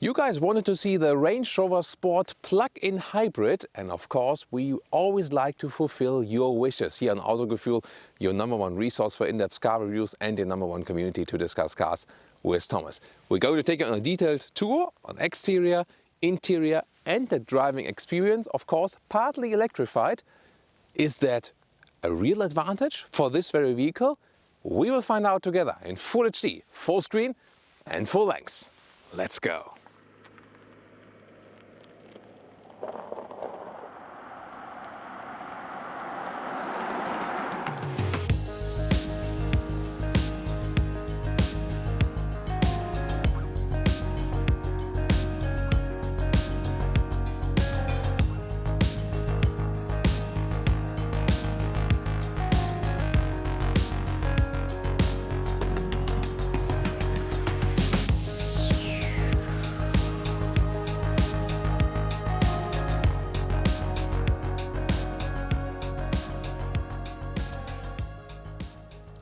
You guys wanted to see the Range Rover Sport plug-in hybrid, and of course we always like to fulfill your wishes here on Autogefühl, your #1 resource for in-depth car reviews and your #1 community to discuss cars with Thomas. We're going to take you on a detailed tour on exterior, interior and the driving experience, of course partly electrified. Is that a real advantage for this very vehicle? We will find out together in Full HD, full screen and full length. Let's go!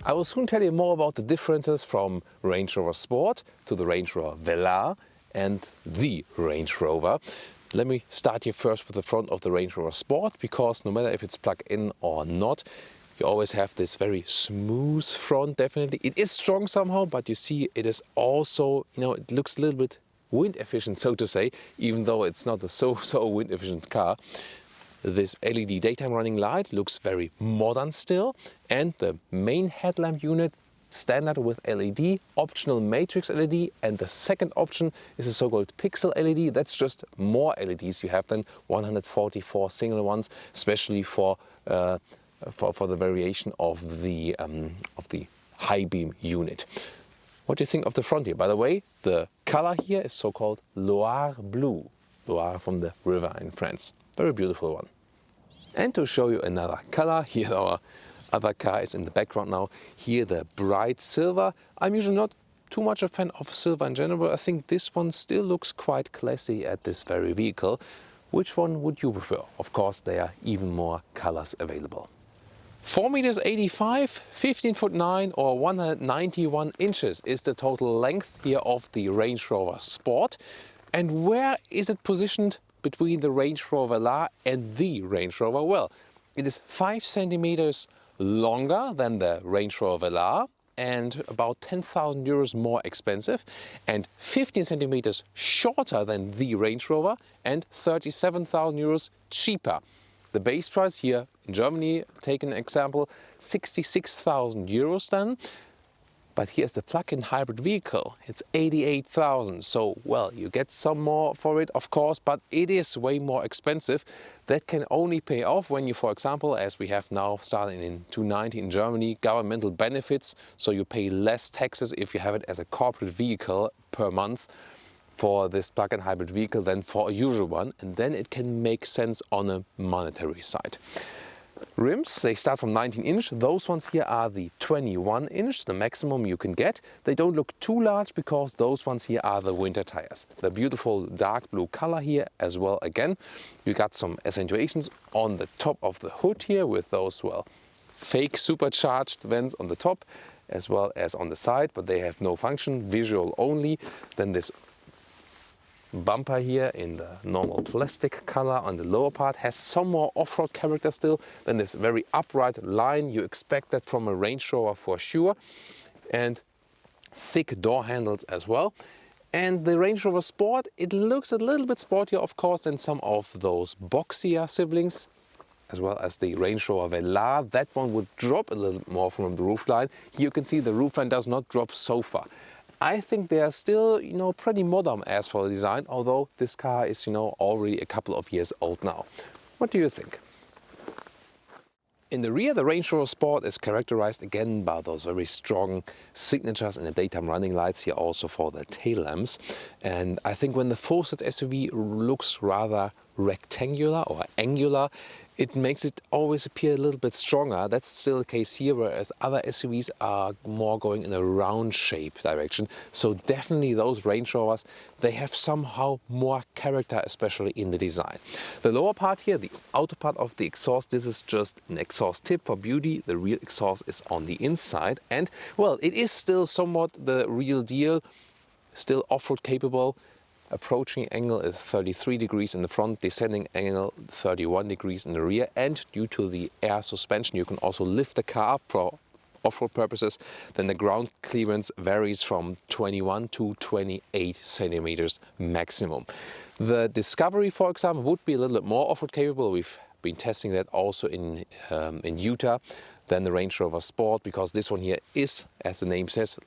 I will soon tell you more about the differences from Range Rover Sport to the Range Rover Velar and the Range Rover. Let me start here first with the front of the Range Rover Sport, because no matter if it's plug-in or not, you always have this very smooth front. Definitely it is strong somehow, but you see it is also, it looks a little bit wind efficient, so to say, even though it's not a so wind efficient car. This LED daytime running light looks very modern still, and the main headlamp unit standard with LED, optional matrix LED, and the second option is a so-called pixel LED. That's just more LEDs you have than 144 single ones, especially for the variation of the high beam unit. What do you think of the front here? By the way, the color here is so-called Loire blue, Loire from the river in France. Very beautiful one. And to show you another color, here our other car is in the background now. Here the bright silver. I'm usually not too much a fan of silver in general. I think this one still looks quite classy at this very vehicle. Which one would you prefer? Of course, there are even more colors available. 4,85 m, 15'9" or 191 inches is the total length here of the Range Rover Sport. And where is it positioned between the Range Rover Velar and the Range Rover? Well, it is 5 centimeters longer than the Range Rover Velar and about 10,000 euros more expensive, and 15 centimeters shorter than the Range Rover and 37,000 euros cheaper. The base price here in Germany, take an example, 66,000 euros then. But here's the plug-in hybrid vehicle. It's 88,000. So, well, you get some more for it, of course, but it is way more expensive. That can only pay off when you, for example, as we have now starting in 290 in Germany, governmental benefits. So you pay less taxes if you have it as a corporate vehicle per month for this plug-in hybrid vehicle than for a usual one. And then it can make sense on a monetary side. Rims, they start from 19 inch. Those ones here are the 21 inch, the maximum you can get. They don't look too large because those ones here are the winter tires. The beautiful dark blue color here as well. Again, you got some accentuations on the top of the hood here with those, well, fake supercharged vents on the top as well as on the side, but they have no function, visual only. Then this bumper here in the normal plastic color on the lower part has some more off-road character still. Then this very upright line, you expect that from a Range Rover for sure, and thick door handles as well. And the Range Rover Sport, it looks a little bit sportier of course than some of those boxier siblings, as well as the Range Rover Velar. That one would drop a little more from the roofline. Here you can see the roofline does not drop so far. I think they are still, pretty modern as for the design, although this car is, already a couple of years old now. What do you think? In the rear, the Range Rover Sport is characterized again by those very strong signatures in the daytime running lights here, also for the tail lamps. And I think when the full-size SUV looks rather rectangular or angular, it makes it always appear a little bit stronger. That's still the case here, whereas other SUVs are more going in a round shape direction. So definitely those Range Rovers, they have somehow more character, especially in the design. The lower part here, the outer part of the exhaust, this is just an exhaust tip for beauty. The real exhaust is on the inside, and well, it is still somewhat the real deal, still off-road capable. approaching angle is 33 degrees in the front, descending angle 31 degrees in the rear, and due to the air suspension you can also lift the car up for off-road purposes. Then the ground clearance varies from 21 to 28 centimeters maximum. The Discovery, for example, would be a little bit more off-road capable. We've been testing that also in Utah than the Range Rover Sport, because this one here is, as the name says,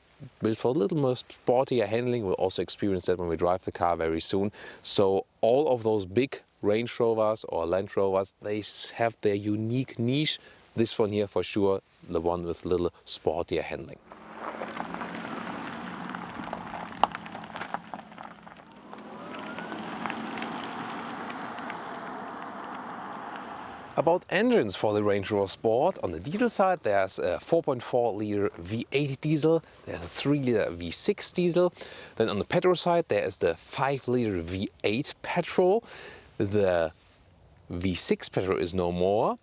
built for a little more sportier handling. We'll also experience that when we drive the car very soon. So all of those big Range Rovers or Land Rovers, they have their unique niche. This one here for sure, the one with a little sportier handling. About engines for the Range Rover Sport, on the diesel side there's a 4.4 liter V8 diesel, there's a 3 liter V6 diesel. Then on the petrol side there is the 5 liter V8 petrol. The V6 petrol is no more.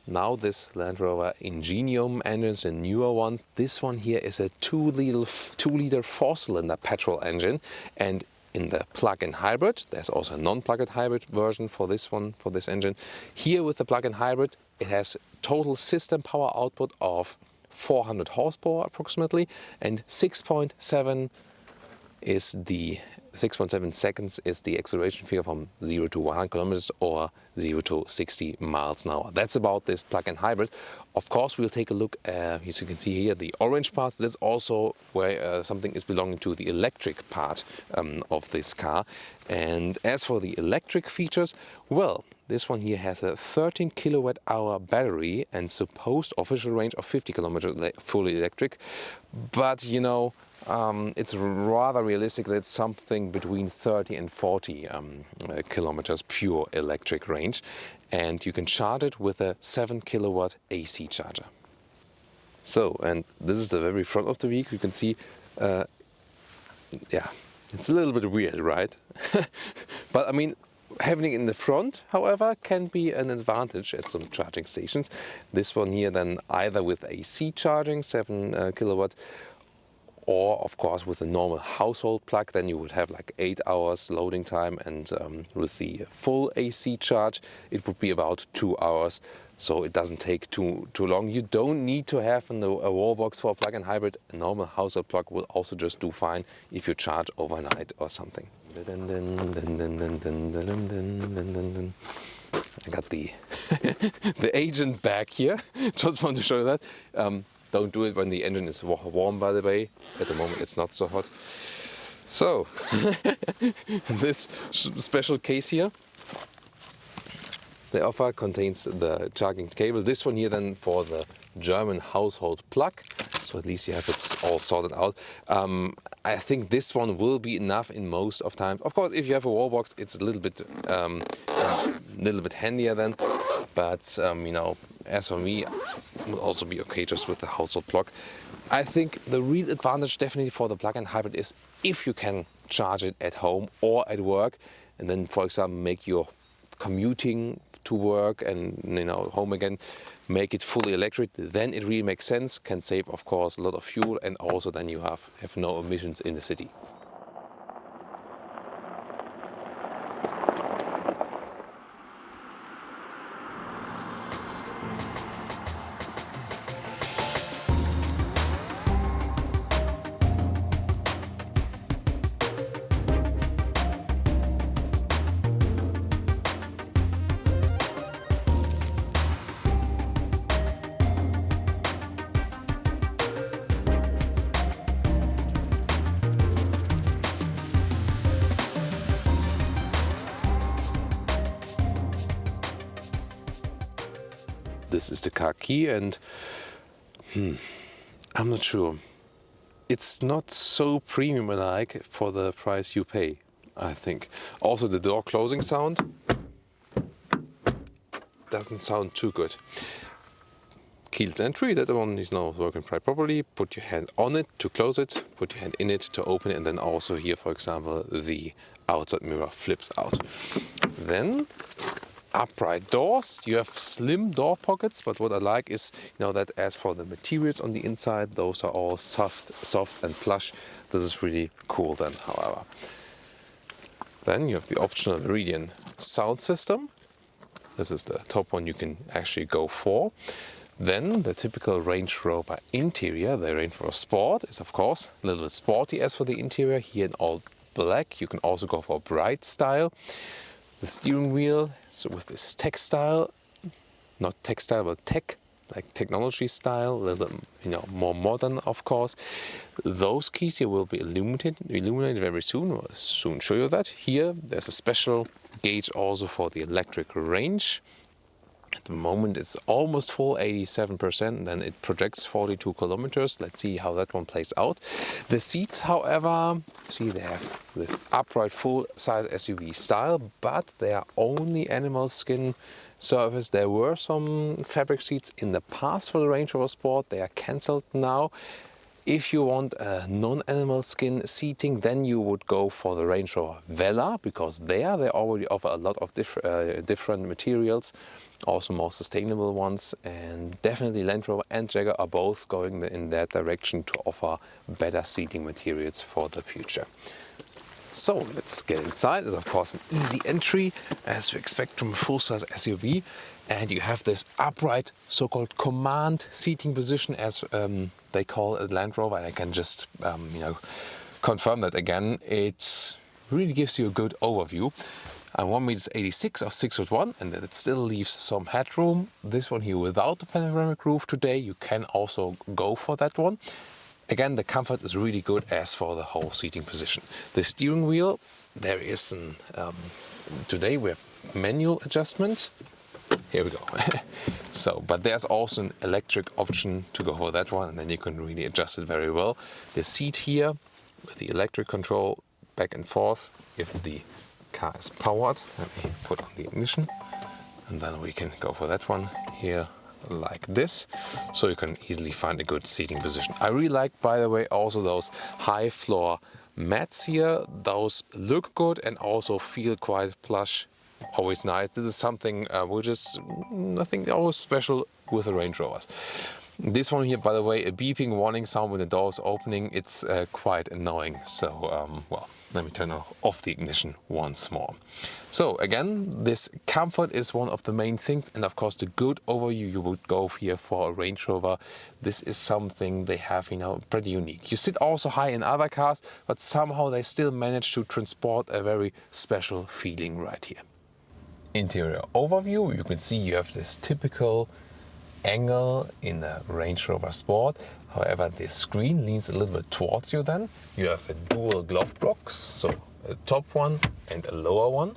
Now this Land Rover Ingenium engines, the newer ones, this one here is a 2 liter 4-cylinder petrol engine. And in the plug-in hybrid, there's also a non-plug-in hybrid version for this one, for this engine. Here with the plug-in hybrid, it has total system power output of 400 horsepower approximately, and 6.7 seconds is the acceleration figure from 0 to 100 kilometers or 0 to 60 miles an hour. That's about this plug-in hybrid. Of course, we'll take a look, as you can see here, the orange part. That's also where something is belonging to the electric part of this car. And as for the electric features, well, this one here has a 13 kilowatt hour battery and supposed official range of 50 kilometers fully electric. But you know, it's rather realistic that it's something between 30 and 40 kilometers pure electric range. And you can charge it with a 7 kilowatt AC charger. So, and this is the very front of the vehicle. You can see, yeah, it's a little bit weird, right? But I mean, having it in the front, however, can be an advantage at some charging stations. This one here then either with AC charging, 7 kilowatt, or of course with a normal household plug, then you would have like 8 hours loading time, and with the full AC charge it would be about 2 hours, so it doesn't take too long. You don't need to have a wall box for a plug-in hybrid. A normal household plug will also just do fine if you charge overnight or something. I got the the agent back here. Just want to show you that. Don't do it when the engine is warm, by the way. At the moment it's not so hot. So, this special case here, the offer contains the charging cable. This one here then for the German household plug. So at least you have it all sorted out. I think this one will be enough in most of times. Of course, if you have a wall box, it's a little bit handier then. But you know, as for me, it will also be okay just with the household plug. I think the real advantage definitely for the plug-in hybrid is if you can charge it at home or at work, and then, for example, make your commuting to work and, you know, home again, make it fully electric, then it really makes sense. Can save, of course, a lot of fuel, and also then you have no emissions in the city. This is the car key, and I'm not sure. It's not so premium-like for the price you pay, I think. Also, the door closing sound doesn't sound too good. Keyless entry, that one is now working quite properly. Put your hand on it to close it, put your hand in it to open it, and then also here, for example, the outside mirror flips out. Then upright doors. You have slim door pockets, but what I like is, you know, that as for the materials on the inside, those are all soft and plush. This is really cool then, however. Then you have the optional Meridian sound system. This is the top one you can actually go for. Then the typical Range Rover interior, the Range Rover Sport, is of course a little bit sporty as for the interior, here in all black. You can also go for a bright style. The steering wheel, so with this textile, not textile but tech, like technology style, a little more modern of course. Those keys here will be illuminated very soon. We'll soon show you that. Here there's a special gauge also for the electric range. At the moment it's almost full, 87%, then it projects 42 kilometers. Let's see how that one plays out. The seats, however, see they have this upright full-size SUV style, but they are only animal skin surface. There were some fabric seats in the past for the Range Rover Sport. They are cancelled now. If you want a non-animal skin seating, then you would go for the Range Rover Velar, because they already offer a lot of different materials, also more sustainable ones, and definitely Land Rover and Jaguar are both going in that direction to offer better seating materials for the future. So let's get inside. It's of course an easy entry as we expect from a full-size SUV, and you have this upright so-called command seating position as they call it Land Rover, and I can just confirm that again. It really gives you a good overview. I'm 1.86 m or 6'1", and then it still leaves some headroom. This one here without the panoramic roof today, you can also go for that one. Again, the comfort is really good as for the whole seating position. The steering wheel, there is an today we have manual adjustment. Here we go. But there's also an electric option to go for that one, and then you can really adjust it very well. The seat here with the electric control back and forth if the car is powered. Let me put on the ignition, and then we can go for that one here like this, so you can easily find a good seating position. I really like, by the way, also those high floor mats here. Those look good and also feel quite plush. Always nice. This is something which is, I think, always special with the Range Rovers. This one here, by the way, a beeping warning sound when the door is opening. It's quite annoying. So, well, let me turn off the ignition once more. So again, this comfort is one of the main things, and of course the good overview you would go here for a Range Rover. This is something they have, pretty unique. You sit also high in other cars, but somehow they still manage to transport a very special feeling right here. Interior overview, you can see you have this typical angle in the Range Rover Sport. However, the screen leans a little bit towards you then. You have a dual glove box, so a top one and a lower one.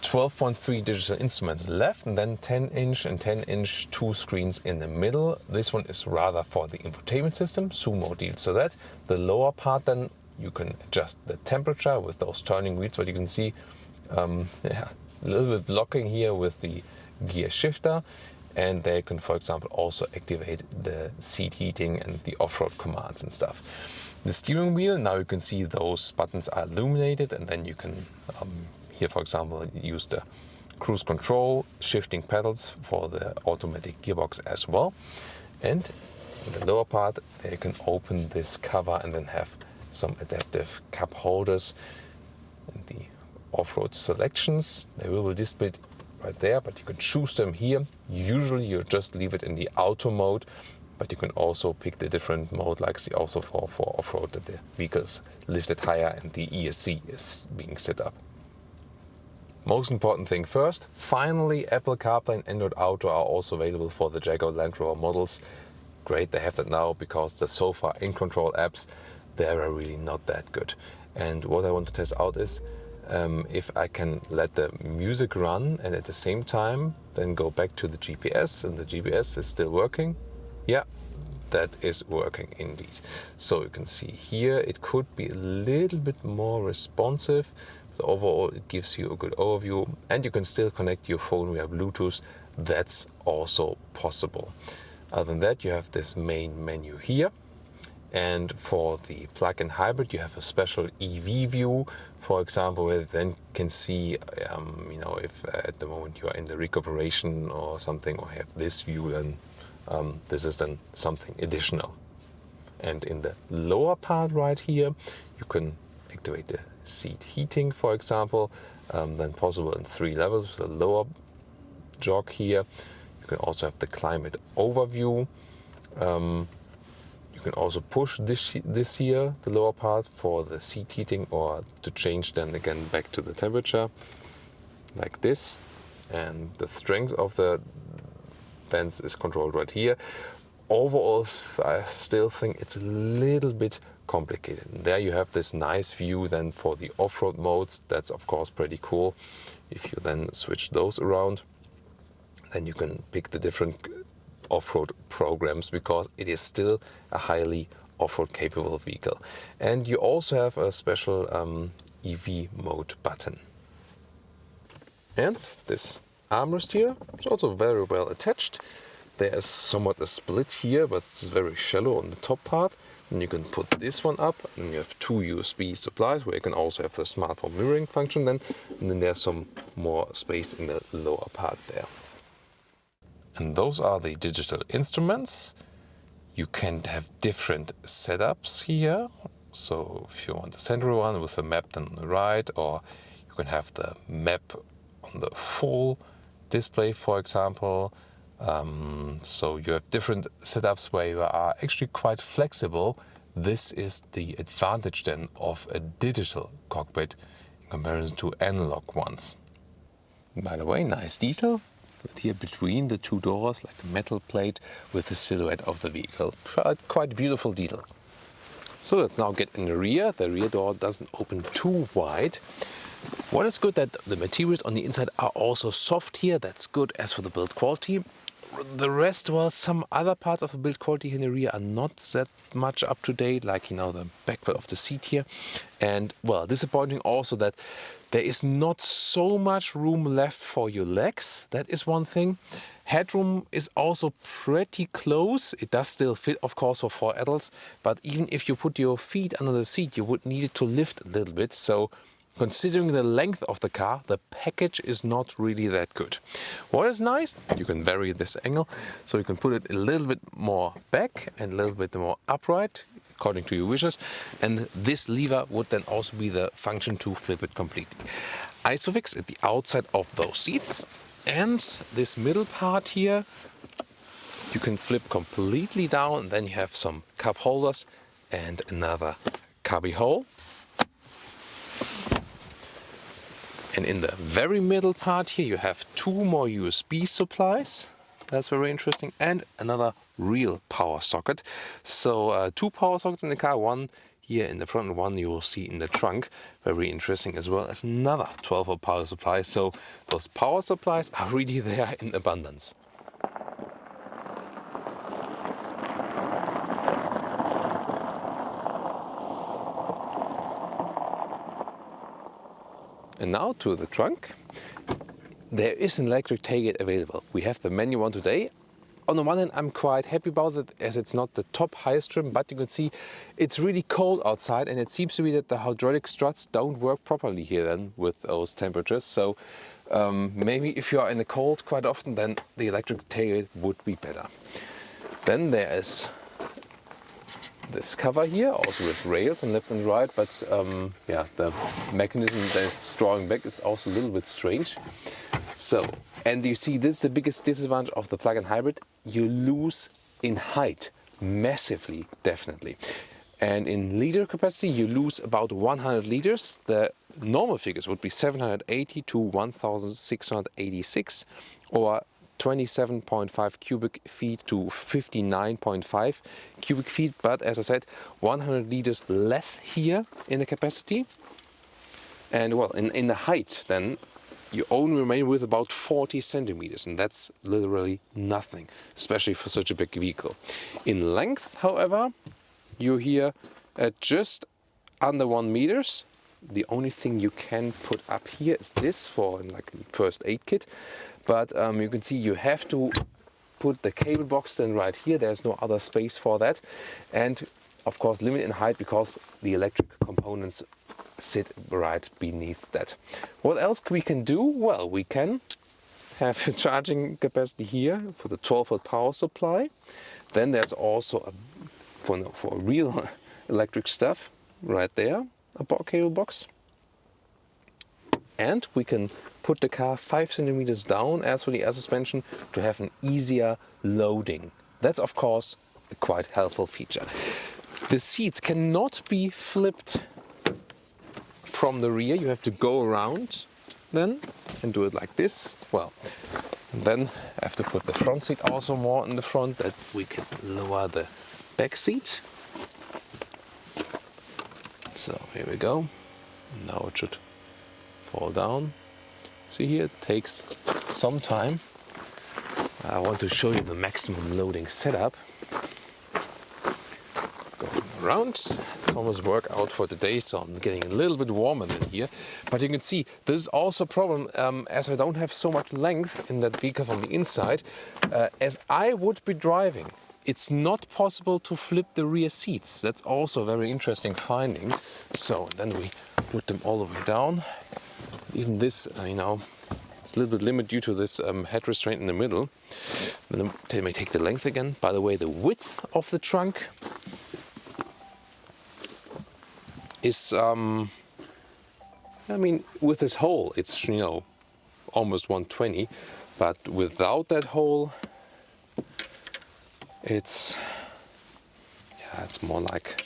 12.3 digital instruments left, and then 10-inch and 10-inch two screens in the middle. This one is rather for the infotainment system. Sumo deals to that. The lower part then, you can adjust the temperature with those turning wheels, but you can see it's a little bit blocking here with the gear shifter. And they can, for example, also activate the seat heating and the off-road commands and stuff. The steering wheel, now you can see those buttons are illuminated, and then you can, here for example, use the cruise control, shifting pedals for the automatic gearbox as well. And in the lower part, there you can open this cover and then have some adaptive cup holders. And the off-road selections, they will be displayed right there, but you can choose them here. Usually you just leave it in the auto mode, but you can also pick the different mode, like see also for off-road, that the vehicle's lifted higher and the ESC is being set up. Most important thing first, finally Apple CarPlay and Android Auto are also available for the Jaguar Land Rover models. Great, they have that now, because the so far in-control apps, they are really not that good. And what I want to test out is if I can let the music run and at the same time then go back to the GPS, and the GPS is still working. Yeah, that is working indeed. So you can see here it could be a little bit more responsive, but overall it gives you a good overview, and you can still connect your phone via Bluetooth. That's also possible. Other than that, you have this main menu here. And for the plug-in hybrid, you have a special EV view, for example, where you then can see, if at the moment you are in the recuperation or something, or have this view, then this is then something additional. And in the lower part right here, you can activate the seat heating, for example, then possible in 3 levels with a lower jog here. You can also have the climate overview. You can also push this here, the lower part, for the seat heating, or to change then again back to the temperature, like this. And the strength of the vents is controlled right here. Overall, I still think it's a little bit complicated. And there you have this nice view then for the off-road modes. That's of course pretty cool. If you then switch those around, then you can pick the different off-road programs, because it is still a highly off-road capable vehicle. And you also have a special EV mode button. And this armrest here is also very well attached. There is somewhat a split here, but it's very shallow on the top part. And you can put this one up, and you have 2 USB supplies where you can also have the smartphone mirroring function then. And then there's some more space in the lower part there. And those are the digital instruments. You can have different setups here. So if you want the central one with the map then on the right, or you can have the map on the full display, for example. So you have different setups where you are actually quite flexible. This is the advantage then of a digital cockpit in comparison to analog ones. By the way, nice detail with here between the 2 doors, like a metal plate with the silhouette of the vehicle. Quite beautiful detail. So let's now get in the rear. The rear door doesn't open too wide. What is good that the materials on the inside are also soft here. That's good as for the build quality. The rest, well, some other parts of the build quality in the rear are not that much up to date, like, you know, the backbed of the seat here. And, well, disappointing also that there is not so much room left for your legs. That is one thing. Headroom is also pretty close. It does still fit, of course, for 4 adults. But even if you put your feet under the seat, you would need it to lift a little bit. So considering the length of the car, the package is not really that good. What is nice, you can vary this angle, so you can put it a little bit more back and a little bit more upright, according to your wishes. And this lever would then also be the function to flip it completely. Isofix at the outside of those seats. And this middle part here, you can flip completely down, and then you have some cup holders and another cubby hole. And in the very middle part here, you have 2 more USB supplies. That's very interesting. And another real power socket. So 2 power sockets in the car, 1 here in the front and 1 you will see in the trunk. Very interesting, as well as another 12-volt power supply. So those power supplies are really there in abundance. And now to the trunk. There is an electric tailgate available. We have the manual one today. On the one hand, I'm quite happy about it, as it's not the top highest trim, but you can see it's really cold outside, and it seems to be that the hydraulic struts don't work properly here then with those temperatures. So maybe if you are in the cold quite often, then the electric tailgate would be better. Then there is this cover here, also with rails on left and right, but yeah, the mechanism that's drawing back is also a little bit strange. So, and you see, this is the biggest disadvantage of the plug-in hybrid. You lose in height massively, definitely. And in liter capacity, you lose about 100 liters. The normal figures would be 780 to 1686, or 27.5 cubic feet to 59.5 cubic feet. But as I said, 100 liters less here in the capacity. And well, in the height, then you only remain with about 40 centimeters, and that's literally nothing, especially for such a big vehicle. In length, however, you're here at just under 1 meters. The only thing you can put up here is this for like first aid kit, but you can see you have to put the cable box then right here. There's no other space for that, and of course limit in height because the electric components sit right beneath that. What else we can do? Well, we can have a charging capacity here for the 12-volt power supply. Then there's also for real electric stuff right there. cable box. And we can put the car 5 centimeters down as for the air suspension to have an easier loading. That's of course a quite helpful feature. The seats cannot be flipped from the rear. You have to go around then and do it like this. Well, and then I have to put the front seat also more in the front, that we can lower the back seat. So here we go. Now it should fall down. See here, it takes some time. I want to show you the maximum loading setup. Going around. Thomas work out for today, so I'm getting a little bit warmer in here. But you can see this is also a problem as I don't have so much length in that vehicle from the inside. As I would be driving, it's not possible to flip the rear seats. That's also a very interesting finding. So then we put them all the way down. Even this, it's a little bit limited due to this head restraint in the middle. Then we take the length again. By the way, the width of the trunk is, with this hole, it's, almost 120. But without that hole, it's more like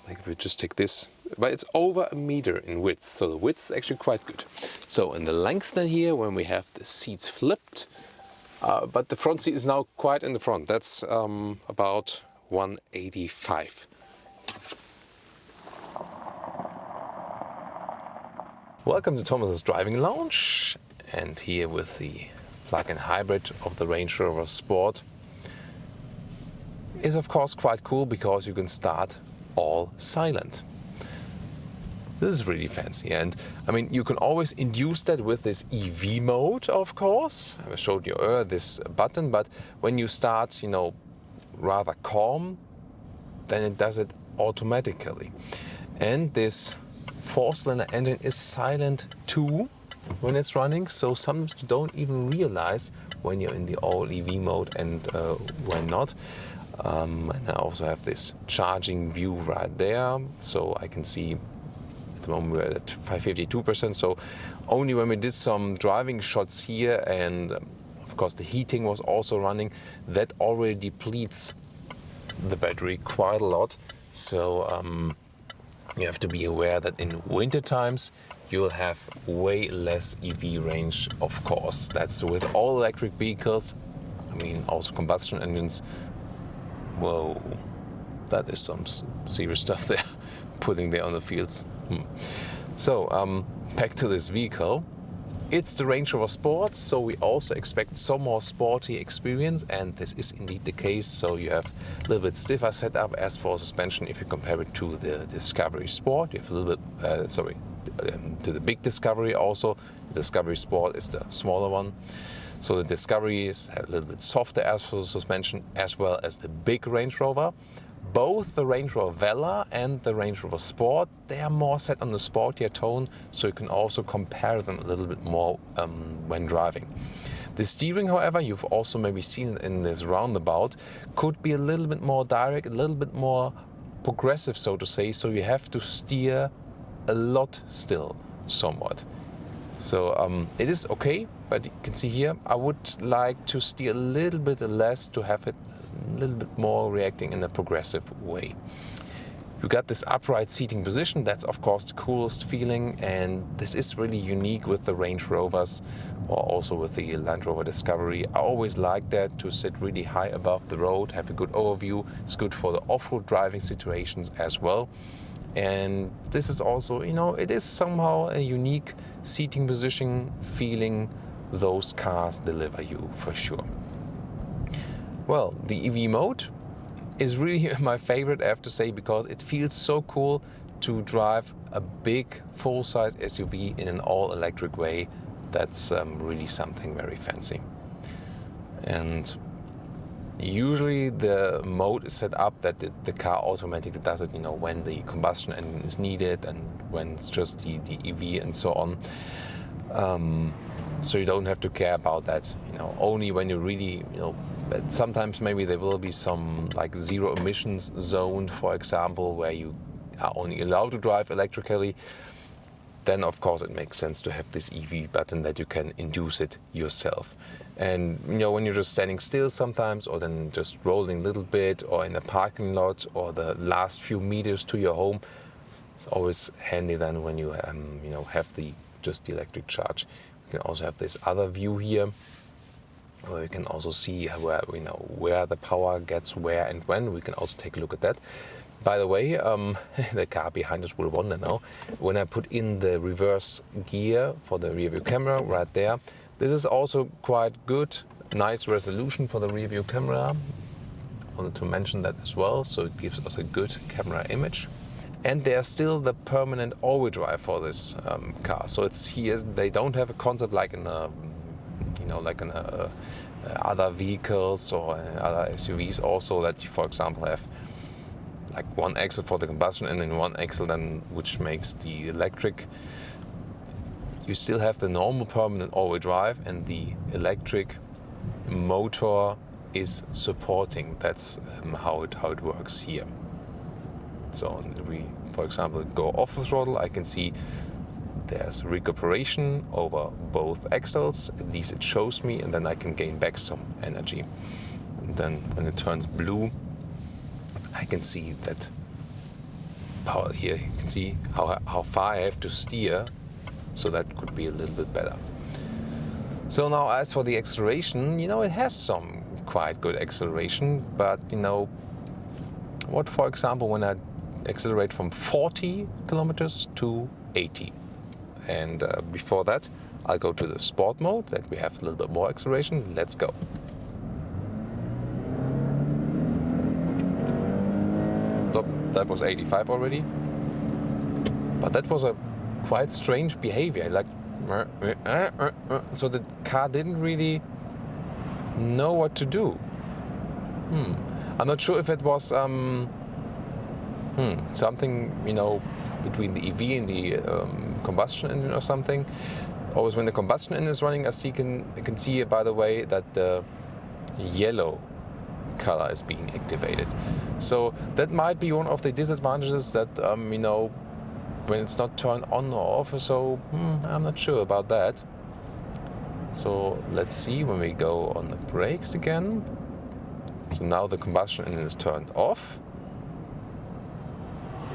if we just take this, but it's over 1 meter in width, so the width is actually quite good. So in the length then here, when we have the seats flipped, but the front seat is now quite in the front, that's about 185. Welcome to Thomas's Driving Lounge, and here with the plug-in hybrid of the Range Rover Sport is of course quite cool because you can start all silent. This is really fancy, and you can always induce that with this EV mode, of course. I showed you earlier this button, but when you start, rather calm, then it does it automatically. And this 4-cylinder engine is silent too when it's running, so sometimes you don't even realize when you're in the all EV mode and when not. And I also have this charging view right there, so I can see at the moment we're at 52%, so only when we did some driving shots here, and of course the heating was also running, that already depletes the battery quite a lot. So you have to be aware that in winter times you will have way less EV range, of course. That's with all electric vehicles, also combustion engines. Whoa, that is some serious stuff there, putting there on the fields. So back to this vehicle. It's the Range Rover Sport, so we also expect some more sporty experience, and this is indeed the case. So you have a little bit stiffer setup as for suspension if you compare it to the Discovery Sport. You have a little bit, to the big Discovery also. The Discovery Sport is the smaller one. So the Discovery is a little bit softer as for suspension, as well as the big Range Rover. Both the Range Rover Velar and the Range Rover Sport, they are more set on the sportier tone, so you can also compare them a little bit more when driving. The steering, however, you've also maybe seen it in this roundabout, could be a little bit more direct, a little bit more progressive, so to say, so you have to steer a lot still, somewhat. So it is okay, but you can see here, I would like to steer a little bit less to have it a little bit more reacting in a progressive way. You got this upright seating position, that's of course the coolest feeling, and this is really unique with the Range Rovers or also with the Land Rover Discovery. I always like that, to sit really high above the road, have a good overview. It's good for the off-road driving situations as well. And this is also, it is somehow a unique seating position feeling those cars deliver you for sure. Well, the EV mode is really my favorite, I have to say, because it feels so cool to drive a big full-size SUV in an all-electric way. That's really something very fancy. And usually the mode is set up that the car automatically does it, when the combustion engine is needed and when it's just the EV and so on. So you don't have to care about that, only when you really, sometimes maybe there will be some like zero emissions zone, for example, where you are only allowed to drive electrically, then of course it makes sense to have this EV button that you can induce it yourself. And when you're just standing still sometimes, or then just rolling a little bit, or in a parking lot, or the last few meters to your home, it's always handy then when you have just the electric charge. You can also have this other view here, where you can also see where the power gets where and when. We can also take a look at that. By the way, the car behind us will wonder now, when I put in the reverse gear for the rear view camera right there, this is also quite good, nice resolution for the rear view camera. I wanted to mention that as well, so it gives us a good camera image. And there's still the permanent all-wheel drive for this car. So it's here, they don't have a concept like in other vehicles or other SUVs also, that you, for example, have like one axle for the combustion and then one axle then which makes the electric. You still have the normal permanent all-wheel drive, and the electric motor is supporting. That's how it works here. So we, for example, go off the throttle, I can see there's recuperation over both axles. At least it shows me, and then I can gain back some energy. And then when it turns blue, I can see that power here. You can see how far I have to steer, so that could be a little bit better. So now as for the acceleration, it has some quite good acceleration, but what, for example, when I accelerate from 40 kilometers to 80. And before that, I'll go to the sport mode, that we have a little bit more acceleration. Let's go. So that was 85 already. But that was a quite strange behavior. Like, so the car didn't really know what to do. I'm not sure if it was something, between the EV and the combustion engine or something. Always when the combustion engine is running, I can see, by the way, that the yellow color is being activated. So that might be one of the disadvantages, that when it's not turned on or off. So I'm not sure about that. So let's see when we go on the brakes again. So now the combustion engine is turned off.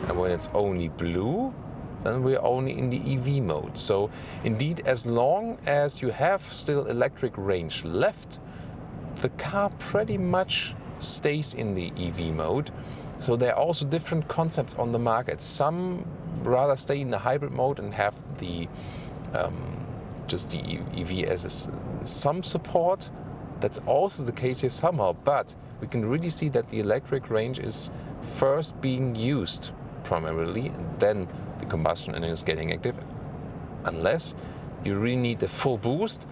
And when it's only blue, then we're only in the EV mode. So indeed, as long as you have still electric range left, the car pretty much stays in the EV mode. So there are also different concepts on the market. Some rather stay in the hybrid mode and have the just the EV as some support. That's also the case here somehow, but we can really see that the electric range is first being used primarily, and then the combustion engine is getting active. Unless you really need the full boost,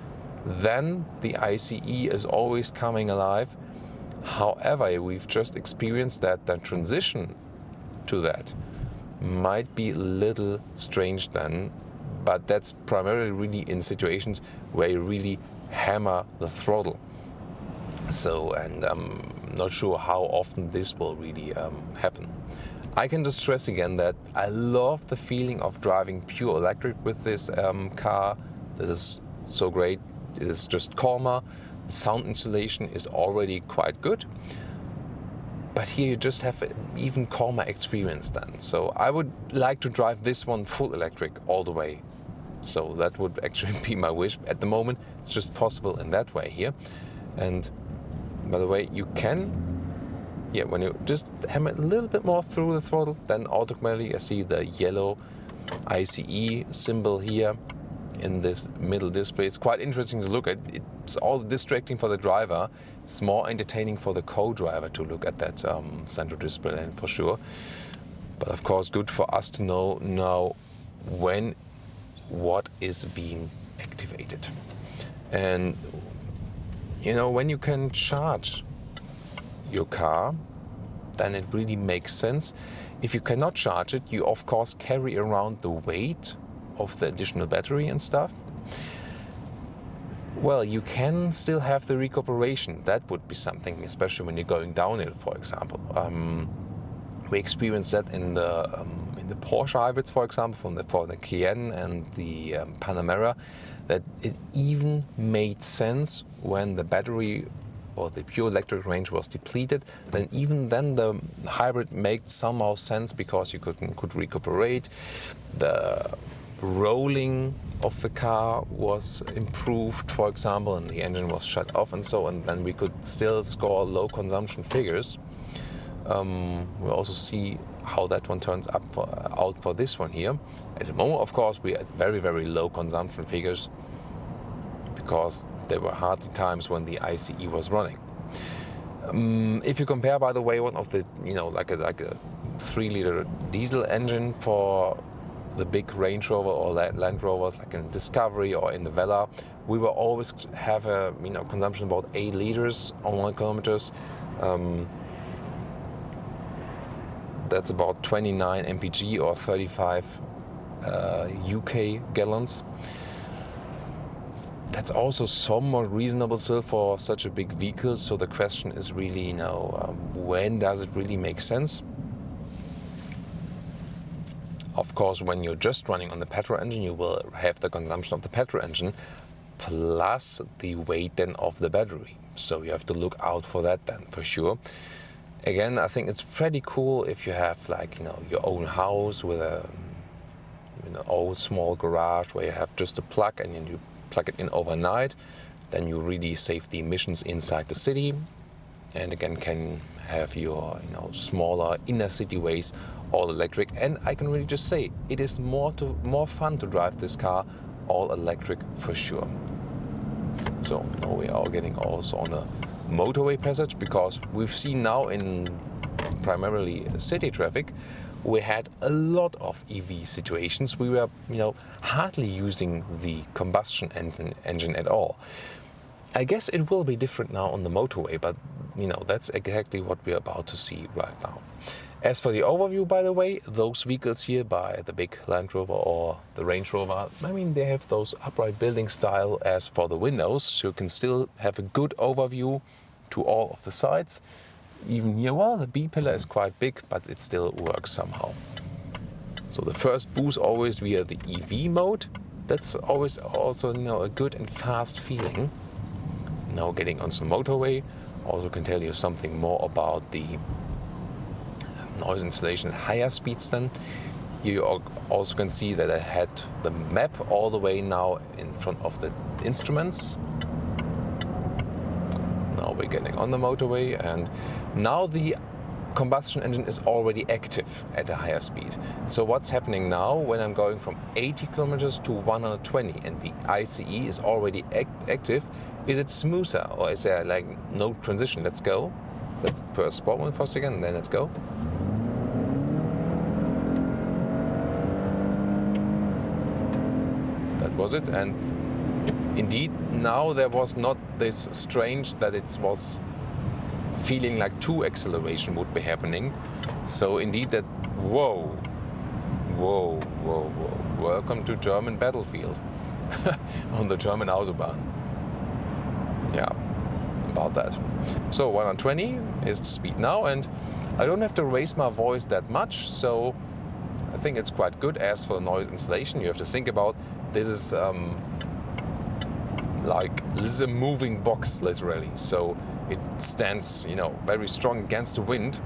then the ICE is always coming alive. However, we've just experienced that the transition to that might be a little strange then, but that's primarily really in situations where you really hammer the throttle. So, and I'm not sure how often this will really happen. I can just stress again that I love the feeling of driving pure electric with this car. This is so great. It is just calmer. Sound insulation is already quite good. But here you just have an even calmer experience then. So I would like to drive this one full electric all the way. So that would actually be my wish. At the moment, it's just possible in that way here. And by the way, you can, when you just hammer a little bit more through the throttle, then automatically I see the yellow ICE symbol here in this middle display. It's quite interesting to look at. It's also distracting for the driver. It's more entertaining for the co-driver to look at that central display, for sure. But of course, good for us to know now what is being activated. And when you can charge your car, then it really makes sense. If you cannot charge it, you of course carry around the weight of the additional battery and stuff. Well, you can still have the recuperation. That would be something, especially when you're going downhill, for example. We experienced that in the Porsche hybrids, for example, for the Cayenne and the Panamera, that it even made sense when the battery or the pure electric range was depleted. Then even then the hybrid made somehow sense because you could recuperate. The rolling of the car was improved, for example, and the engine was shut off and so, and then we could still score low consumption figures. We'll also see how that one turns out for this one here. At the moment, of course, we're at very, very low consumption figures because there were hardly times when the ICE was running. If you compare, by the way, one of the, like a 3-liter diesel engine for the big Range Rover or Land Rovers, like in Discovery or in the Vela, we will always have a consumption about 8 liters on 1 kilometers. That's about 29 mpg or 35 UK gallons. That's also somewhat reasonable still for such a big vehicle. So the question is really, when does it really make sense? Of course, when you're just running on the petrol engine, you will have the consumption of the petrol engine plus the weight then of the battery. So you have to look out for that then for sure. Again, I think it's pretty cool if you have your own house with an old small garage where you have just a plug and then you plug it in overnight. Then you really save the emissions inside the city, and again can have your smaller inner city ways all electric. And I can really just say it is more fun to drive this car all electric for sure. So now we are getting also on a motorway passage, because we've seen now in primarily city traffic we had a lot of EV situations. We were hardly using the combustion engine at all. I guess it will be different now on the motorway, but that's exactly what we're about to see right now. As for the overview, by the way, those vehicles here by the big Land Rover or the Range Rover, they have those upright building style as for the windows, so you can still have a good overview to all of the sides. Even here, the B-pillar is quite big, but it still works somehow. So the first boost always via the EV mode. That's always also a good and fast feeling. Now getting on some motorway, also can tell you something more about the noise insulation at higher speeds then. Here you also can see that I had the map all the way now in front of the instruments. Now we're getting on the motorway, and now the combustion engine is already active at a higher speed. So what's happening now when I'm going from 80 kilometers to 120 and the ICE is already active? Is it smoother, or is there no transition? Let's go. Let's first spot one first again, and then let's go. That was it. And indeed, now there was not this strange that it was feeling like 2 acceleration would be happening. So indeed that, whoa, welcome to German battlefield on the German Autobahn. Yeah, about that. So 120 is the speed now, and I don't have to raise my voice that much, so I think it's quite good. As for the noise insulation, you have to think about this is this is a moving box literally, so it stands very strong against the wind.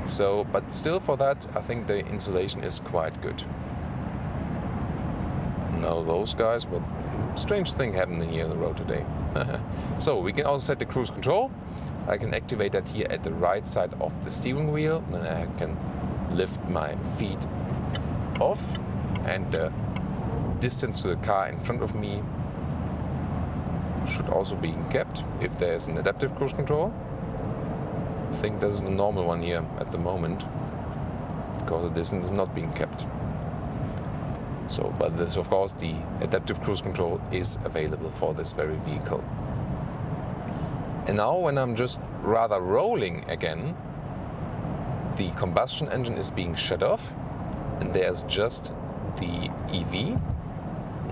So but still for that I think the insulation is quite good. Now those guys, but strange thing happened here on the road today. So we can also set the cruise control. I can activate that here at the right side of the steering wheel, and I can lift my feet off, and the distance to the car in front of me should also be kept if there's an adaptive cruise control. I think there's a normal one here at the moment because the distance is not being kept. So, but this, of course, the adaptive cruise control is available for this very vehicle. And now when I'm just rather rolling again, the combustion engine is being shut off and there's just the EV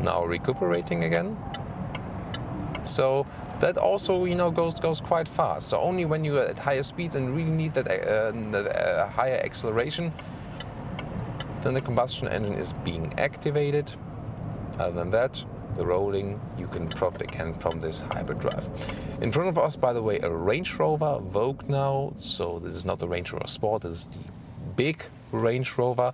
now recuperating again. So that also, goes quite fast. So only when you're at higher speeds and really need that higher acceleration, then the combustion engine is being activated. Other than that, the rolling, you can profit again from this hybrid drive. In front of us, by the way, a Range Rover Vogue now. So this is not the Range Rover Sport, this is the big Range Rover,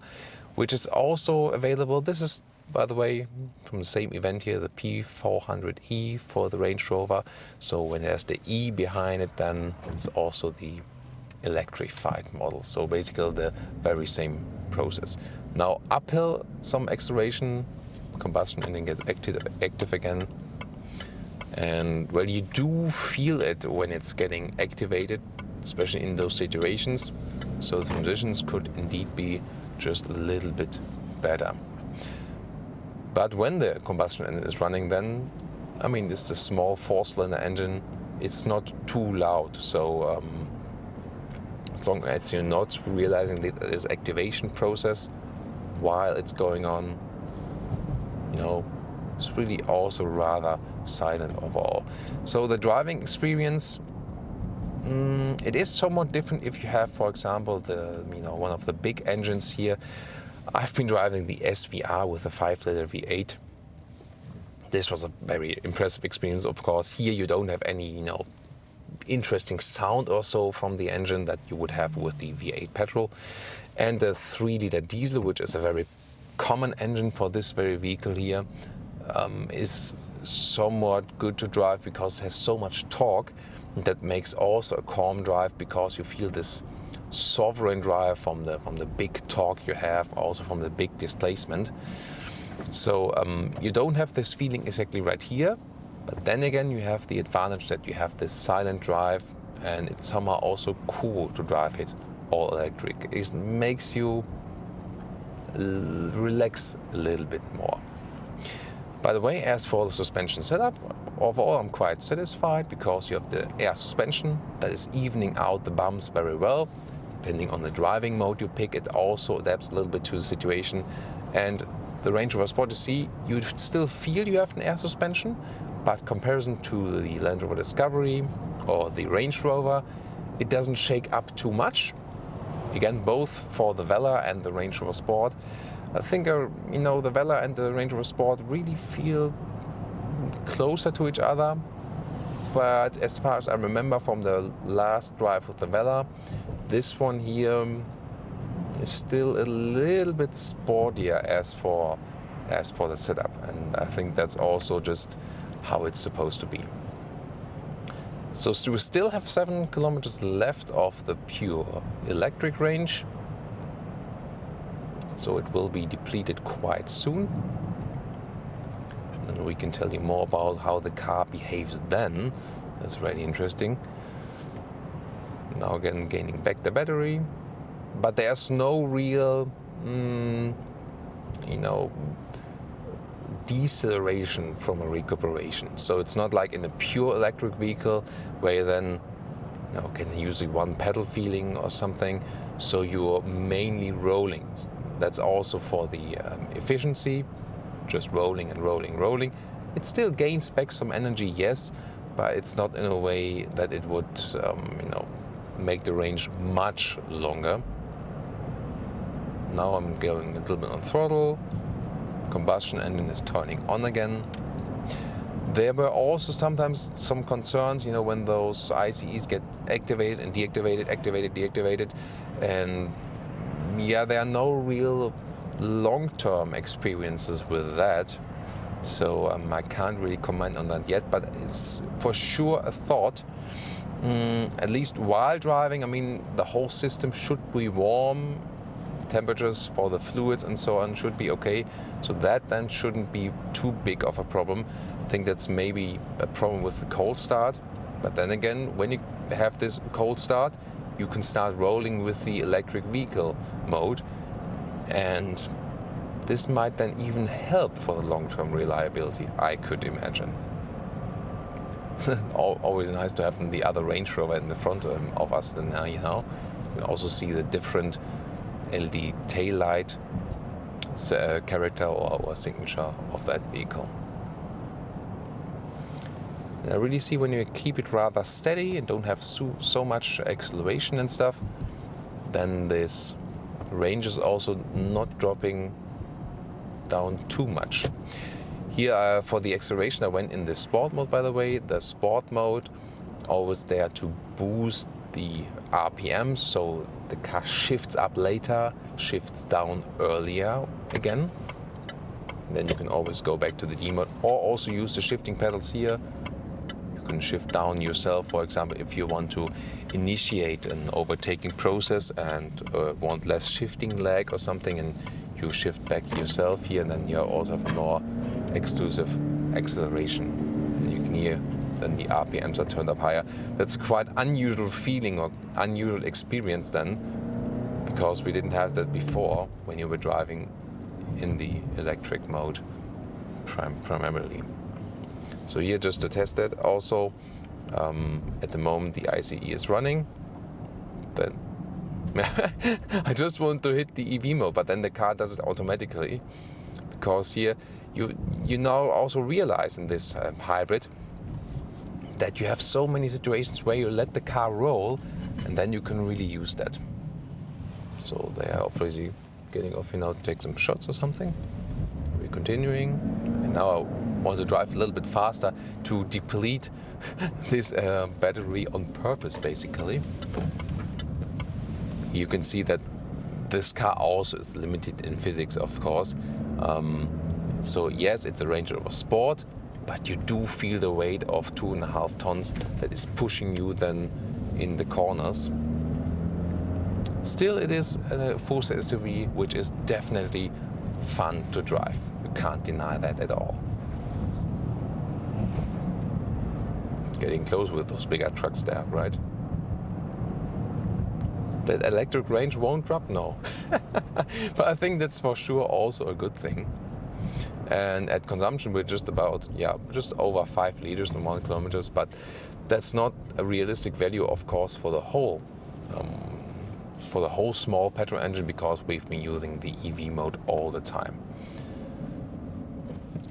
which is also available. This is, by the way, from the same event here, the P400e for the Range Rover. So when there's the E behind it, then it's also the electrified model. So basically the very same process. Now uphill, some acceleration, combustion engine gets active again. And well, you do feel it when it's getting activated, especially in those situations. So the transitions could indeed be just a little bit better. But when the combustion engine is running, then, I mean, it's the small four-cylinder engine. It's not too loud. So as long as you're not realizing that this activation process while it's going on, it's really also rather silent overall. So the driving experience, it is somewhat different if you have, for example, one of the big engines here. I've been driving the SVR with a 5-liter V8. This was a very impressive experience, of course. Here you don't have any, interesting sound or so from the engine that you would have with the V8 petrol. And the 3-liter diesel, which is a very common engine for this very vehicle here, is somewhat good to drive because it has so much torque that makes also a calm drive, because you feel this sovereign drive from the big torque you have, also from the big displacement. So you don't have this feeling exactly right here, but then again you have the advantage that you have this silent drive, and it's somehow also cool to drive it all electric. It makes you relax a little bit more. By the way, as for the suspension setup, overall I'm quite satisfied, because you have the air suspension that is evening out the bumps very well. Depending on the driving mode you pick, it also adapts a little bit to the situation. And the Range Rover Sport, you still feel you have an air suspension, but comparison to the Land Rover Discovery or the Range Rover, it doesn't shake up too much. Again, both for the Velar and the Range Rover Sport. I think, the Velar and the Range Rover Sport really feel closer to each other. But as far as I remember from the last drive with the Velar, this one here is still a little bit sportier as for the setup. And I think that's also just how it's supposed to be. So we still have 7 kilometers left of the pure electric range. So it will be depleted quite soon. And then we can tell you more about how the car behaves then. That's really interesting. Now again, gaining back the battery. But there's no real, deceleration from a recuperation. So it's not like in a pure electric vehicle where you then can use the one pedal feeling or something. So you're mainly rolling. That's also for the efficiency, just rolling and rolling. It still gains back some energy, yes, but it's not in a way that it would, make the range much longer. Now I'm going a little bit on throttle. Combustion engine is turning on again. There were also sometimes some concerns, when those ICEs get activated and deactivated, activated, deactivated, and there are no real long-term experiences with that. So I can't really comment on that yet, but it's for sure a thought. At least while driving, the whole system should be warm. Temperatures for the fluids and so on should be okay, so that then shouldn't be too big of a problem. I think that's maybe a problem with the cold start, but then again, when you have this cold start, you can start rolling with the electric vehicle mode, and this might then even help for the long-term reliability, I could imagine. Always nice to have the other Range Rover in the front of us than now, You can also see the different LED tail light character or signature of that vehicle. And I really see when you keep it rather steady and don't have so much acceleration and stuff, then this range is also not dropping down too much. Here for the acceleration I went in the sport mode, by the way. The sport mode always there to boost the RPM, so the car shifts up later, shifts down earlier again. And then you can always go back to the D mode, or also use the shifting pedals here. You can shift down yourself, for example, if you want to initiate an overtaking process and want less shifting lag or something, and you shift back yourself here, and then you also have a more exclusive acceleration. And you can hear then the RPMs are turned up higher. That's a quite unusual feeling or unusual experience then, because we didn't have that before when you were driving in the electric mode primarily. So here just to test that also, at the moment the ICE is running, then I just want to hit the EV mode, but then the car does it automatically, because here you now also realize in this hybrid that you have so many situations where you let the car roll, and then you can really use that. So they are obviously getting off here now to take some shots or something. We're continuing, and now I want to drive a little bit faster to deplete this battery on purpose, basically. You can see that this car also is limited in physics, of course. So yes, it's a Range Rover Sport, but you do feel the weight of 2.5 tons that is pushing you then in the corners. Still, it is a full-size SUV, which is definitely fun to drive. You can't deny that at all. Getting close with those bigger trucks there, right? That electric range won't drop, no. But I think that's for sure also a good thing. And at consumption we're just over 5 liters in 1 kilometers, but that's not a realistic value, of course, for the whole small petrol engine, because we've been using the EV mode all the time.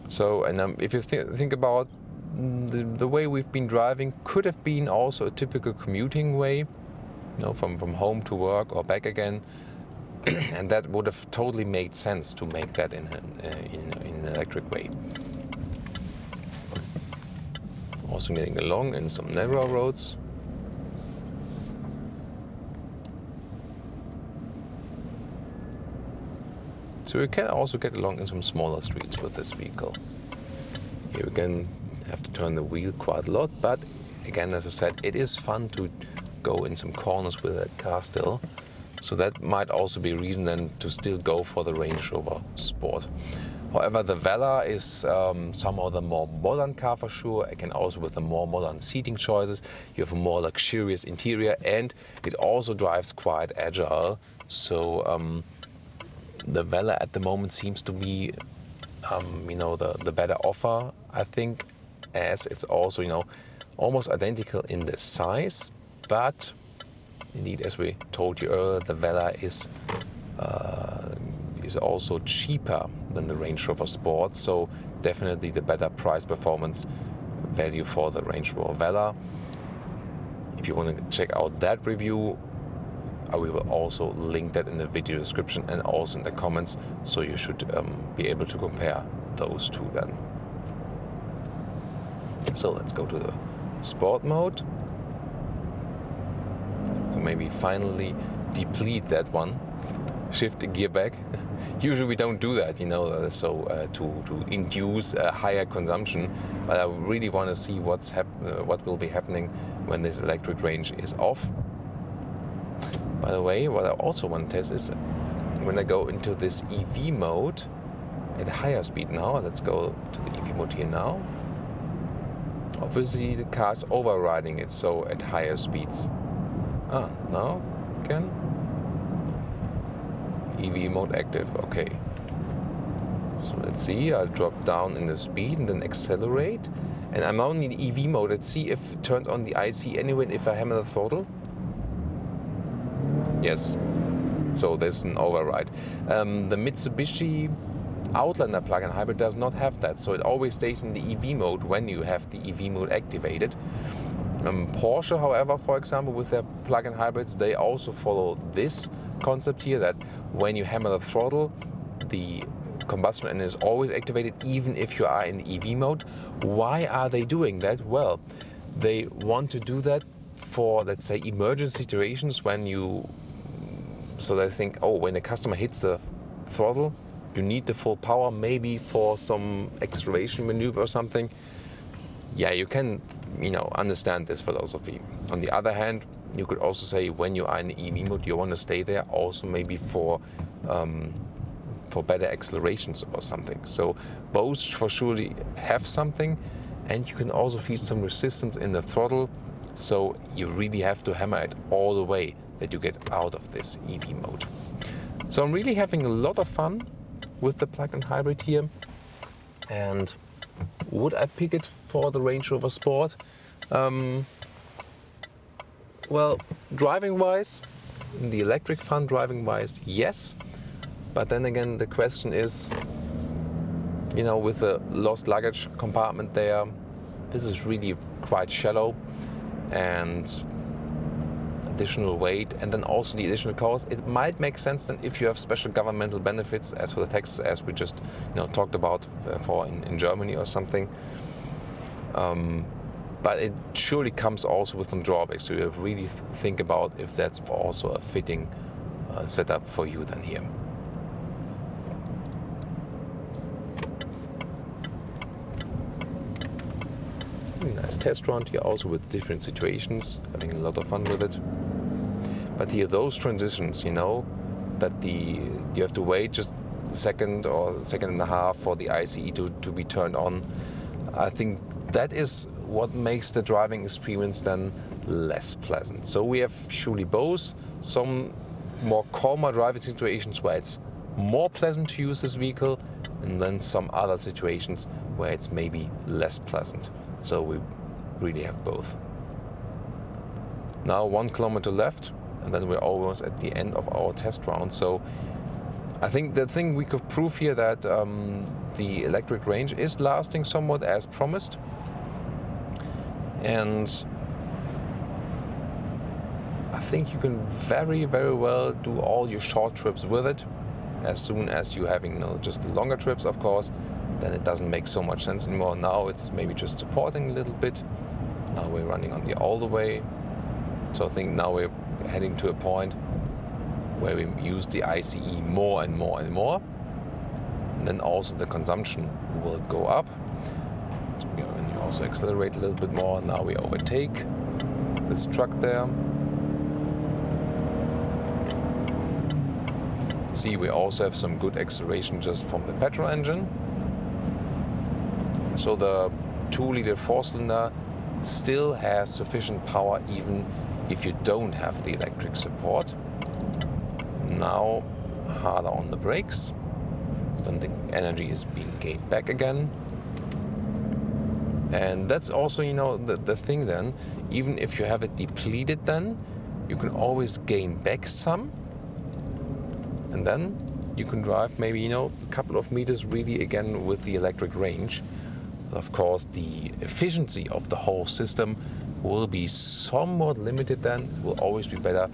So, and if you think about the way we've been driving, could have been also a typical commuting way, from home to work or back again, and that would have totally made sense to make that in an electric way. Also getting along in some narrow roads. So you can also get along in some smaller streets with this vehicle. Here again, have to turn the wheel quite a lot, but again, as I said, it is fun to go in some corners with that car still. So that might also be a reason then to still go for the Range Rover Sport. However, the Velar is somehow the more modern car for sure. Again, also with the more modern seating choices. You have a more luxurious interior, and it also drives quite agile. So the Velar at the moment seems to be, the better offer, I think, as it's also, almost identical in the size, but indeed, as we told you earlier, the Velar is also cheaper than the Range Rover Sport, so definitely the better price performance value for the Range Rover Velar. If you want to check out that review, we will also link that in the video description and also in the comments, so you should be able to compare those two then. So let's go to the Sport mode. Maybe finally deplete that one, shift the gear back. Usually we don't do that, to induce a higher consumption, but I really want to see what will be happening when this electric range is off. By the way, what I also want to test is when I go into this EV mode at higher speed now. Let's go to the EV mode here now. Obviously the car is overriding it, so at higher speeds. Now again. EV mode active, okay. So let's see, I'll drop down in the speed and then accelerate. And I'm now in the EV mode. Let's see if it turns on the IC anyway if I hammer the throttle. Yes, so there's an override. The Mitsubishi Outlander plug-in hybrid does not have that, so it always stays in the EV mode when you have the EV mode activated. Porsche, however, for example, with their plug-in hybrids, they also follow this concept here, that when you hammer the throttle, the combustion engine is always activated even if you are in the EV mode. Why are they doing that? Well, they want to do that for, let's say, emergency situations when you, so they think, oh, when the customer hits the throttle, you need the full power, maybe for some acceleration maneuver or something. Yeah, you can, understand this philosophy. On the other hand, you could also say when you are in EV mode, you want to stay there also maybe for better accelerations or something. So both for sure have something, and you can also feel some resistance in the throttle. So you really have to hammer it all the way that you get out of this EV mode. So I'm really having a lot of fun with the plug-in hybrid here. And would I pick it for the Range Rover Sport? Well, driving-wise, in the electric fun driving-wise, yes. But then again, the question is, with the lost luggage compartment there, this is really quite shallow, and additional weight, and then also the additional cost. It might make sense then if you have special governmental benefits, as for the taxes, as we just talked about for in Germany or something. But it surely comes also with some drawbacks. So you have to really think about if that's also a fitting setup for you then here. Really nice test round here also with different situations, having a lot of fun with it. But here those transitions, that you have to wait just a second or a second and a half for the ICE to be turned on. I think that is what makes the driving experience then less pleasant. So we have surely both some more calmer driving situations where it's more pleasant to use this vehicle, and then some other situations where it's maybe less pleasant. So we really have both. Now 1 kilometer left, and then we're almost at the end of our test round. So I think the thing we could prove here that the electric range is lasting somewhat as promised. And I think you can very, very well do all your short trips with it. As soon as you're having just the longer trips, of course, then it doesn't make so much sense anymore. Now it's maybe just supporting a little bit. Now we're running on the all the way. So I think now we're heading to a point where we use the ICE more and more and more. And then also the consumption will go up. So we also accelerate a little bit more. Now we overtake this truck there. See, we also have some good acceleration just from the petrol engine. So the 2-liter 4-cylinder still has sufficient power even if you don't have the electric support. Now harder on the brakes, then the energy is being gained back again. And that's also, the thing then, even if you have it depleted then, you can always gain back some. And then you can drive maybe, a couple of meters really again with the electric range. Of course, the efficiency of the whole system will be somewhat limited then. It will always be better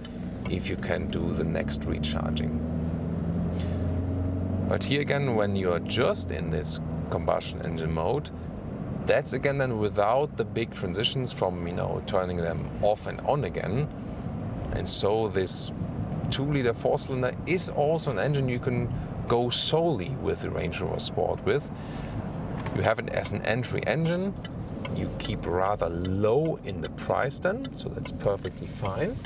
if you can do the next recharging. But here again, when you're just in this combustion engine mode, that's again then without the big transitions from, turning them off and on again. And so this 2-liter 4-cylinder is also an engine you can go solely with the Range Rover Sport with. You have it as an entry engine. You keep rather low in the price then, so that's perfectly fine.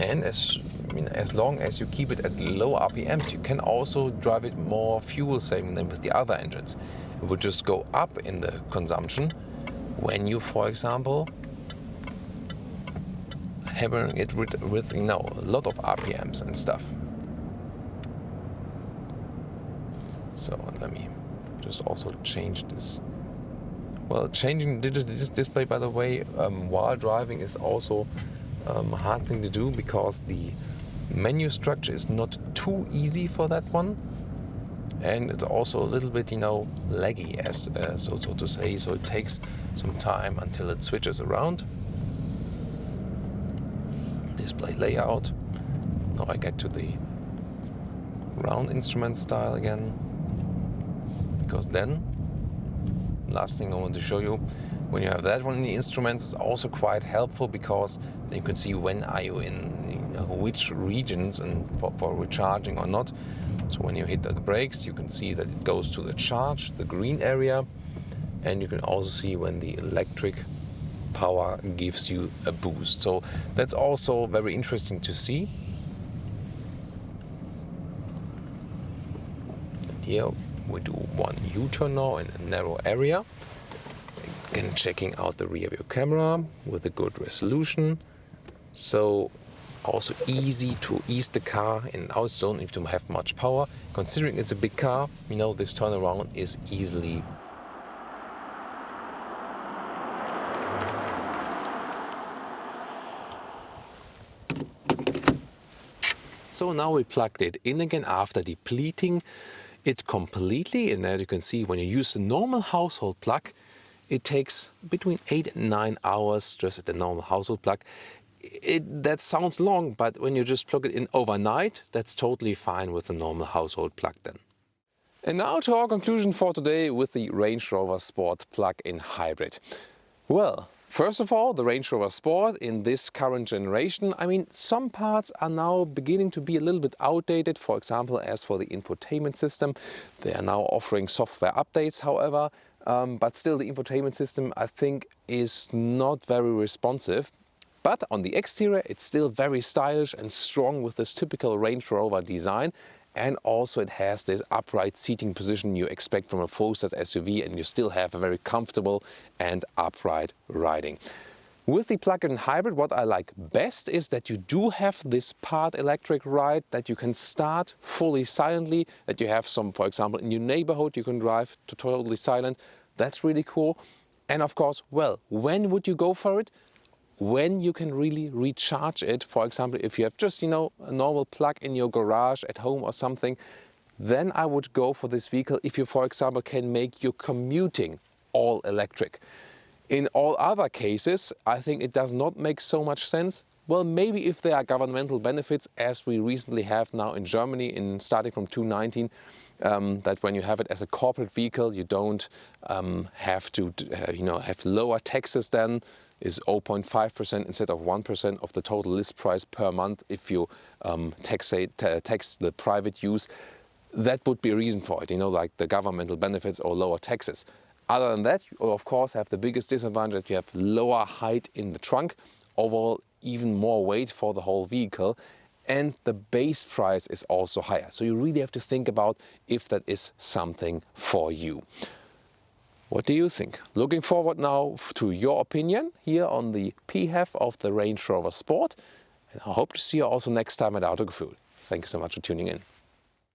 And as long as you keep it at low RPMs, you can also drive it more fuel saving than with the other engines. It would just go up in the consumption when you, for example, hammering it with a lot of RPMs and stuff. So let me just also change this. Well, changing digital display, by the way, while driving is also a hard thing to do because the Menu structure is not too easy for that one, and it's also a little bit, laggy, as so to say. So it takes some time until it switches around. Display layout. Now I get to the round instrument style again, because then, last thing I want to show you, when you have that one in the instruments, it's also quite helpful, because then you can see when are you in which regions and for recharging or not. So when you hit the brakes, you can see that it goes to the charge, the green area, and you can also see when the electric power gives you a boost. So that's also very interesting to see. And here we do one U-turn now in a narrow area. Again, checking out the rear view camera with a good resolution. So also easy to ease the car in and out, so don't need to have much power. Considering it's a big car, this turnaround is easily. So now we plugged it in again after depleting it completely, and as you can see, when you use the normal household plug, it takes between 8 and 9 hours just at the normal household plug. That sounds long, but when you just plug it in overnight, that's totally fine with the normal household plug then. And now to our conclusion for today with the Range Rover Sport plug-in hybrid. Well, first of all, the Range Rover Sport in this current generation, some parts are now beginning to be a little bit outdated. For example, as for the infotainment system, they are now offering software updates, however, but still the infotainment system, I think, is not very responsive. But on the exterior, it's still very stylish and strong with this typical Range Rover design. And also it has this upright seating position you expect from a full-size SUV, and you still have a very comfortable and upright riding. With the plug-in hybrid, what I like best is that you do have this part electric ride, that you can start fully silently, that you have some, for example, in your neighborhood, you can drive to totally silent. That's really cool. And of course, well, when would you go for it? When you can really recharge it. For example, if you have just, a normal plug in your garage at home or something, then I would go for this vehicle if you, for example, can make your commuting all electric. In all other cases, I think it does not make so much sense. Well, maybe if there are governmental benefits, as we recently have now in Germany, starting from 2019, that when you have it as a corporate vehicle, you don't have to, have lower taxes then. Is 0.5% instead of 1% of the total list price per month if you tax the private use. That would be a reason for it, like the governmental benefits or lower taxes. Other than that, you of course have the biggest disadvantage that you have lower height in the trunk, overall even more weight for the whole vehicle, and the base price is also higher. So you really have to think about if that is something for you. What do you think? Looking forward now to your opinion here on the PHEV of the Range Rover Sport. And I hope to see you also next time at Autogefühl. Thank you so much for tuning in.